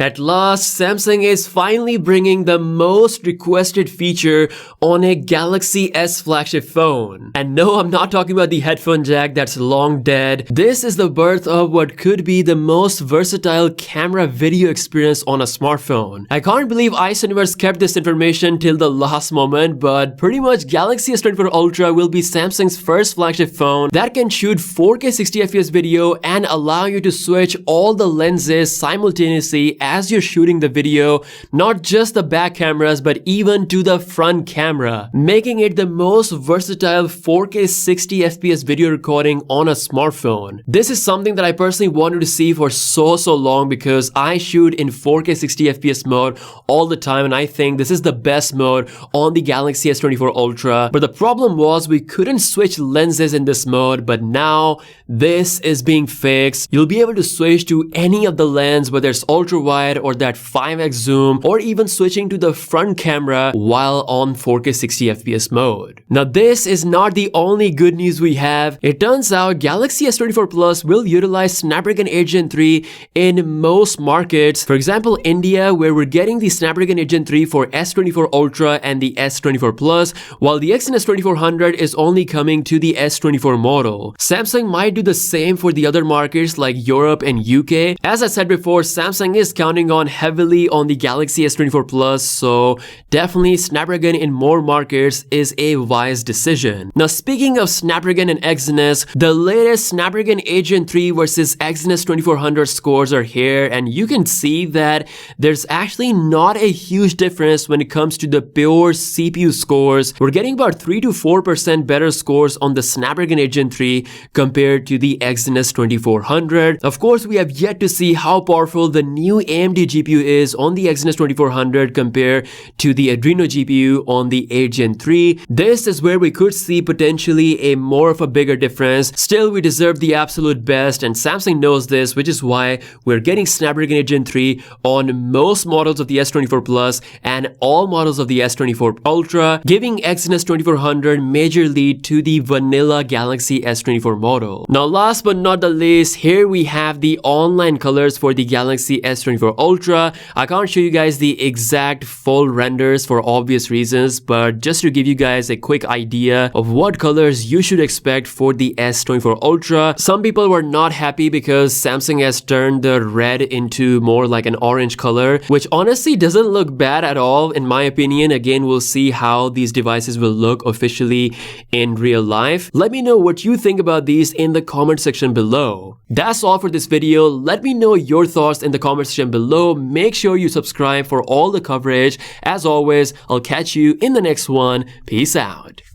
At last, Samsung is finally bringing the most requested feature on a Galaxy S flagship phone. And no, I'm not talking about the headphone jack that's long dead. This is the birth of what could be the most versatile camera video experience on a smartphone. I can't believe iSuniverse kept this information till the last moment, but pretty much Galaxy S24 Ultra will be Samsung's first flagship phone that can shoot 4K 60fps video and allow you to switch all the lenses simultaneously as you're shooting the video, not just the back cameras but even to the front camera, making it the most versatile 4K 60fps video recording on a smartphone. This is something that I personally wanted to see for so long because I shoot in 4K 60fps mode all the time and I think this is the best mode on the Galaxy S24 Ultra. But the problem was we couldn't switch lenses in this mode, but now this is being fixed. You'll be able to switch to any of the lens, whether it's ultra wide or that 5x zoom, or even switching to the front camera while on 4K 60fps mode. Now this is not the only good news we have. It turns out Galaxy S24 Plus will utilize Snapdragon 8 Gen 3 in most markets. For example, India, where we're getting the Snapdragon 8 Gen 3 for S24 Ultra and the S24 Plus, while the Exynos 2400 is only coming to the S24 model. Samsung might do the same for the other markets like Europe and UK. As I said before, Samsung is counting on heavily on the Galaxy S24 Plus, so definitely Snapdragon in more markets is a wise decision. Now speaking of Snapdragon and Exynos, the latest Snapdragon 8 Gen 3 versus Exynos 2400 scores are here, and you can see that there's actually not a huge difference when it comes to the pure CPU scores. We're getting about 3 to 4% better scores on the Snapdragon 8 Gen 3 compared to the Exynos 2400. Of course, we have yet to see how powerful the new AMD GPU is on the Exynos 2400 compared to the Adreno GPU on the 8 Gen 3. This is where we could see potentially a more of a bigger difference. Still, we deserve the absolute best and Samsung knows this, which is why we're getting Snapdragon 8 Gen 3 on most models of the S24 Plus and all models of the S24 Ultra, giving Exynos 2400 major lead to the vanilla Galaxy S24 model. Now last but not the least, here we have the online colors for the Galaxy S24 Ultra. I can't show you guys the exact full renders for obvious reasons, but just to give you guys a quick idea of what colors you should expect for the S24 Ultra. Some people were not happy because Samsung has turned the red into more like an orange color, which honestly doesn't look bad at all in my opinion. Again, we'll see how these devices will look officially in real life. Let me know what you think about these in the comment section below. That's all for this video. Let me know your thoughts in the comment section below. Make sure you subscribe for all the coverage. As always, I'll catch you in the next one. Peace out.